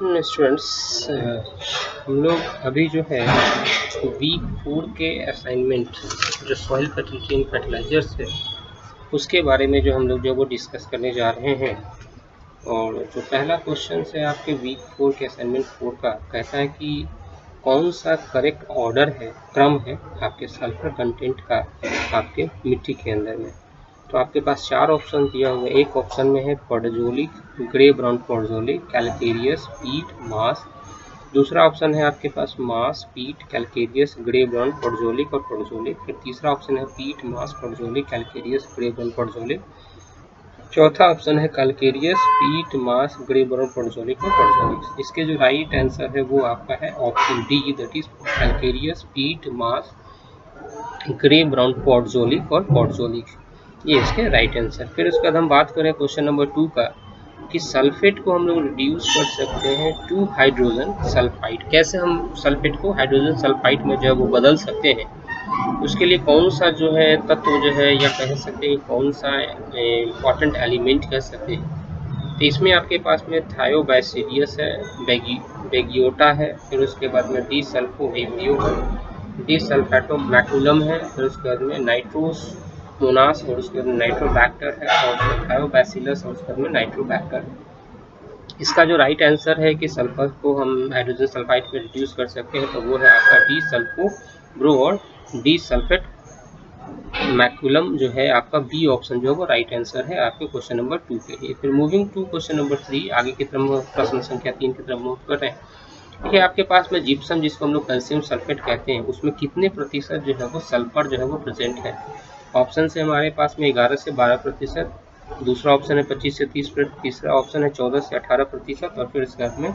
Afternoon students. हम लोग अभी जो है वीक 4 के असाइनमेंट जो सॉइल फर्टिलिटी एंड फर्टिलाइजर्स है उसके बारे में जो हम लोग जो वो डिस्कस करने जा रहे हैं। और जो पहला क्वेश्चन है आपके वीक 4 के असाइनमेंट 4 का, कहता है कि कौन सा करेक्ट ऑर्डर है, क्रम है आपके सल्फर कंटेंट का आपके मिट्टी के अंदर में। तो आपके पास 4 ऑप्शन दिया हुआ है। एक ऑप्शन में है पोडोजोलिक, ग्रे ब्राउन पोडोजोलिक, कैल्केरियस, पीट, मास। दूसरा ऑप्शन है आपके पास मास, पीट, कैल्केरियस, ग्रे ब्राउन पोडोजोलिक और पोडोजोलिक। फिर तीसरा ऑप्शन है पीट, मास, पोडोजोलिक, कैल्केरियस, ग्रे ब्राउन पोडोजोलिक। चौथा ऑप्शन है कैल्केरियस, पीट, मास, ग्रे ब्राउन पोडोजोलिक और पोडोजोलिक। इसके जो राइट आंसर है वो आपका है option D, that is calcareous, पीट, मास, ग्रे ब्राउन पोडोजोलिक और पोडोजोलिक। ये इसके राइट आंसर। फिर उसके बाद हम बात करें क्वेश्चन नंबर 2 का कि सल्फेट को हम लोग रिड्यूस कर सकते हैं टू हाइड्रोजन सल्फाइड। कैसे हम सल्फेट को हाइड्रोजन सल्फाइड में जो है वो बदल सकते हैं, उसके लिए कौन सा जो है तत्व जो है, या कह सकते हैं कौन सा इम्पॉर्टेंट एलिमेंट कह सकते हैं। तो इसमें आपके पास में थायोबैसिलियस है, बेगियोटा है, फिर उसके बाद में डी सल्फोविब्रियो है, डी सल्फेटो मैकुलम है, फिर उसके बाद में नाइट्रोस मोनास और उसके बाद नाइट्रोबैक्टर है, और थायोबैसिलस और उसके बाद में नाइट्रोबैक्टर है। इसका जो राइट आंसर है कि सल्फर को हम हाइड्रोजन सल्फाइड में रिड्यूस कर सकते हैं, तो वो है आपका डी सल्फोब्रो और डी सल्फेट मैकुलम जो है आपका बी ऑप्शन जो है वो राइट आंसर है आपके क्वेश्चन नंबर 2 के लिए। फिर मूविंग टू क्वेश्चन नंबर 3, आगे की तरफ प्रश्न संख्या 3 की तरफ मूव कर रहे हैं। देखिए आपके पास में जिप्सम, जिसको हम लोग कैल्शियम सल्फेट कहते हैं, उसमें कितने प्रतिशत जो है वो सल्फर जो है वो प्रेजेंट है। ऑप्शन है हमारे पास में 11 से 12%, दूसरा ऑप्शन है 25 से 30%, तीसरा ऑप्शन है 14 से 18%, और फिर इसके बाद में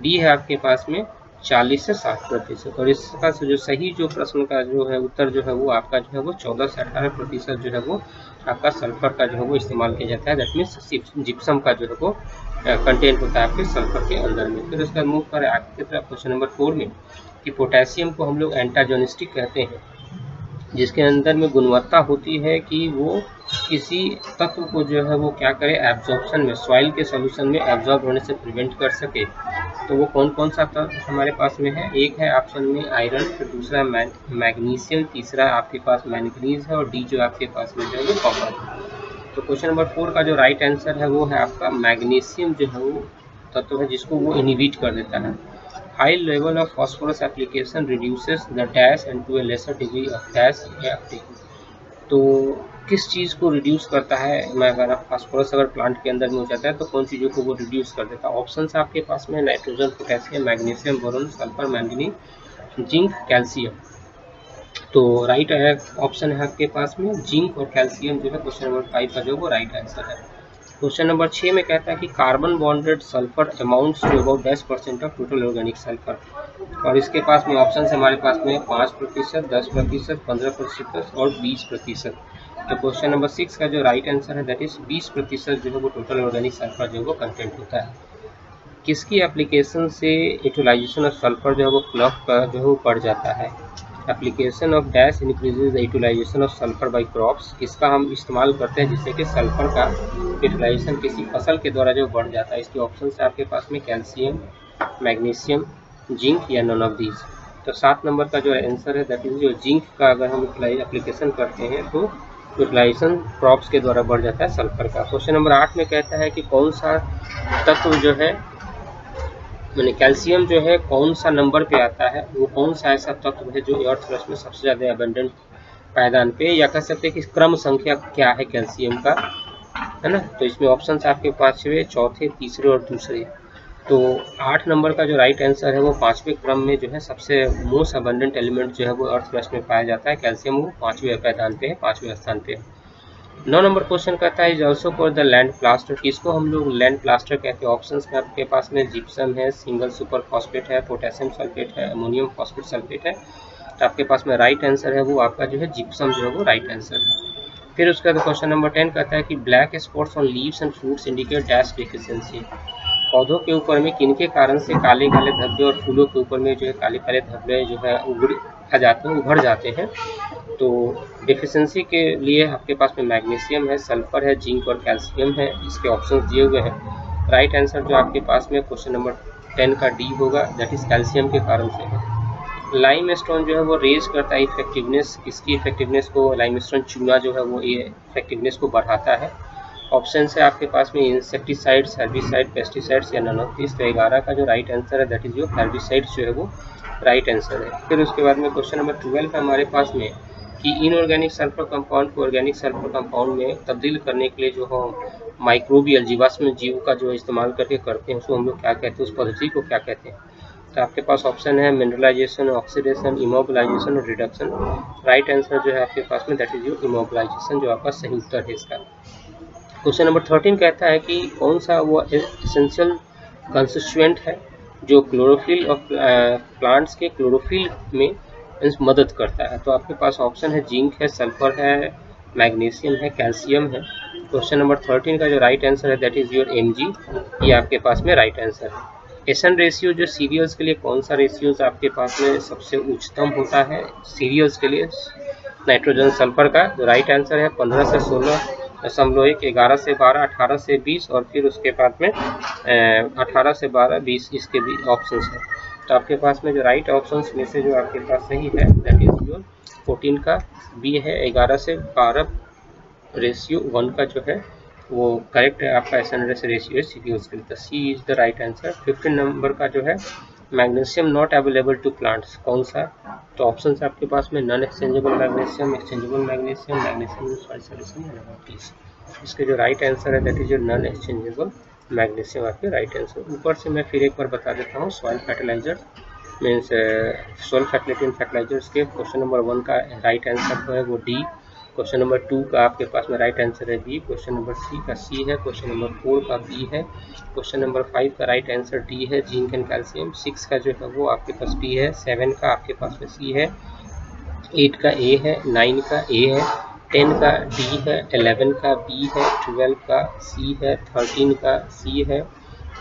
डी है आपके पास में 40 से 60%। और इसका जो सही जो प्रश्न का जो है उत्तर जो है वो आपका जो है वो 14 से 18% जो है वो आपका सल्फर का जो है वो इस्तेमाल किया जाता है। दैट मीन्स जिप्सम का जो है वो कंटेंट होता है आपके सल्फर के अंदर में। फिर उसका मूव करें आगे की तरफ क्वेश्चन नंबर 4 में कि पोटेशियम को हम लोग एंटाजोनिस्टिक कहते हैं, जिसके अंदर में गुणवत्ता होती है कि वो किसी तत्व को जो है वो क्या करे, एब्जॉर्प्शन में, सॉइल के सॉल्यूशन में एब्जॉर्ब होने से प्रिवेंट कर सके। तो वो कौन कौन सा तत्व हमारे पास में है? एक है ऑप्शन में आयरन, फिर दूसरा मैग्नीशियम, तीसरा आपके पास मैंगनीज है, और डी जो आपके पास में जो है वो कॉपर है। तो क्वेश्चन नंबर 4 का जो राइट आंसर है वो है आपका मैग्नीशियम जो है वो तत्व है जिसको वो इनहिबिट कर देता है। High level of phosphorus application reduces the dash and to a lesser degree of dash activity। तो किस चीज़ को रिड्यूस करता है? मैं अगर फास्फोरस अगर प्लांट के अंदर में हो जाता है तो कौन चीज़ों को वो रिड्यूस कर देता है? ऑप्शन आपके पास में nitrogen, potassium, magnesium, boron, sulphur, manganese, zinc, calcium. तो राइट है ऑप्शन है आपके पास में जिंक और कैल्शियम जो है क्वेश्चन नंबर 5 का जो वो राइट आंसर है। क्वेश्चन नंबर 6 में कहता है कि carbon bonded sulphur amounts to about 10% of total organic sulphur. और इसके पास में ऑप्शन हमारे पास में 5%, 10%, 15% और 20%। तो क्वेश्चन नंबर 6 का जो राइट आंसर है दैट इज 20% जो है वो टोटल ऑर्गेनिक सल्फर जो है वो कंटेंट होता है। किसकी एप्लीकेशन से यूटिलाइजेशन ऑफ सल्फर जो है वो क्लॉक का जो है वो बढ़ जाता है? Application of dash increases the utilisation of sulphur by crops. किसका हम इस्तेमाल करते हैं जिससे कि सल्फर का यूटिलाइजेशन किसी फसल के द्वारा जो बढ़ जाता है? इसके ऑप्शन है आपके पास में कैल्शियम, मैग्नीशियम, जिंक या नॉन ऑफ दीज। तो 7 नंबर का जो आंसर है दैट इज जो जिंक का अगर हम एप्लीकेशन करते हैं तो यूटिलाइजेशन क्रॉप्स के द्वारा बढ़ जाता है सल्फर का। क्वेश्चन नंबर 8 में कहता है कि कौन सा तत्व जो है, मैंने कैल्शियम जो है कौन सा नंबर पे आता है, वो कौन सा ऐसा तत्व है जो अर्थ क्रस्ट में सबसे ज़्यादा अबंडेंट पायदान पे, या कह सकते हैं कि क्रम संख्या क्या है कैल्शियम का, है ना। तो इसमें ऑप्शन आपके 5वें, चौथे, तीसरे और दूसरे। तो 8 नंबर का जो राइट आंसर है वो 5वें क्रम में जो है सबसे मोस्ट अबंडेंट एलिमेंट जो है वो अर्थ क्रस्ट में पाया जाता है। कैल्शियम वो 5वें पायदान पे है, 5वें स्थान पे है। 9 नंबर क्वेश्चन कहता है is also for the land plaster. किसको हम लोग लैंड प्लास्टर कहते हैं? ऑप्शंस में आपके पास में जिप्सम है, सिंगल सुपर फॉस्फेट है, पोटेशियम सल्फेट है, अमोनियम फॉस्फेट सल्फेट है। तो आपके पास में राइट आंसर है वो आपका जो है जिप्सम जो है वो राइट आंसर है। फिर उसके बाद क्वेश्चन नंबर 10 कहता है कि black spots on leaves and fruits indicate dash deficiency. पौधों के ऊपर में किनके कारण से काले काले धब्बे और फूलों के ऊपर में जो है काले काले धब्बे जो है उभर जाते हैं? तो डेफिशिएंसी के लिए आपके पास में मैग्नीशियम है, सल्फर है, जिंक और कैल्शियम है। इसके ऑप्शन दिए हुए हैं। राइट आंसर जो आपके पास में क्वेश्चन नंबर 10 का डी होगा, दैट इज कैल्शियम के कारण से है। लाइमस्टोन जो है वो रेज करता है इफेक्टिवनेस, इसकी इफेक्टिवनेस को लाइमस्टोन चूना जो है वो ये इफेक्टिवनेस को बढ़ाता है। ऑप्शन है आपके पास में इंसेक्टिसाइड्स, हेर्बिसाइड, पेस्टिसाइड्स या नन ऑफ दिस। तो 11 का जो राइट आंसर है दैट इज योर हेर्बिसाइड्स जो है वो राइट आंसर है। फिर उसके बाद में क्वेश्चन नंबर 12 है हमारे पास में कि इनऑर्गेनिक सल्फर कंपाउंड को ऑर्गेनिक सल्फर कंपाउंड में तब्दील करने के लिए जो हम माइक्रोबियल जीवाश्म जीव का जो इस्तेमाल करके करते हैं उसको हम लोग क्या कहते हैं, उस पद्धति को क्या कहते हैं। तो आपके पास ऑप्शन है मिनरलाइजेशन, ऑक्सीडेशन, इमोबिलाइजेशन और रिडक्शन। राइट आंसर जो है आपके पास में दैट इज योर इमोबिलाइजेशन, जो आपका सही उत्तर है इसका। क्वेश्चन नंबर 13 कहता है कि कौन सा वो एसेंशियल कंस्टिट्यूएंट है जो क्लोरोफिल ऑफ प्लांट्स के क्लोरोफिल में मदद करता है। तो आपके पास ऑप्शन है जिंक है, सल्फर है, मैग्नीशियम है, कैल्शियम है। क्वेश्चन नंबर 13 का जो राइट आंसर है दैट इज योर Mg, ये आपके पास में राइट आंसर है। एसन रेशियो जो सीरियल्स के लिए कौन सा रेशियोज आपके पास में सबसे उच्चतम होता है सीरियल्स के लिए, नाइट्रोजन सल्फर का जो राइट आंसर है 15 से 16.1, 11 से 12, 18 से 20 और फिर उसके बाद में 18 से 12, 20 इसके भी ऑप्शन है। तो आपके पास में जो राइट ऑप्शन में से जो आपके पास सही है दैट इज योर 14 का बी है, 11 से 12 रेशियो 1 का जो है वो करेक्ट है आपका एसन रेशियो सीरियल्स के लिए। तो C is the right answer. 15 number का जो है magnesium not available to plants कौन सा। तो ऑप्शन आपके पास में non exchangeable magnesium, exchangeable magnesium, magnesium soil solution या नन ऑफ दिस। इसके जो राइट आंसर है that is your non exchangeable magnesium आपके राइट आंसर। ऊपर से मैं फिर एक बार बता देता हूँ soil fertilizer means soil fertilizing fertilizers के क्वेश्चन नंबर 1 का राइट आंसर है वो डी, क्वेश्चन नंबर 2 का आपके पास में राइट आंसर है बी, क्वेश्चन नंबर 3 का सी है, क्वेश्चन नंबर 4 का बी है, क्वेश्चन नंबर 5 का राइट आंसर डी है जिंक एंड कैल्शियम, 6 का जो है वो आपके पास बी है, 7 का आपके पास में सी है, 8 का ए है, 9 का ए है, 10 का डी है, 11 का बी है, 12 का सी है, 13 का सी है,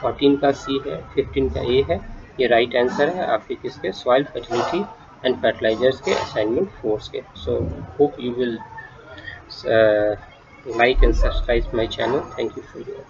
14 का सी है, 15 का ए है। ये राइट आंसर है आपके किसके सॉइल फर्टिलिटी एंड फर्टिलाइजर्स के असाइनमेंट 4 के। So hope you will like and subscribe my channel. Thank you for your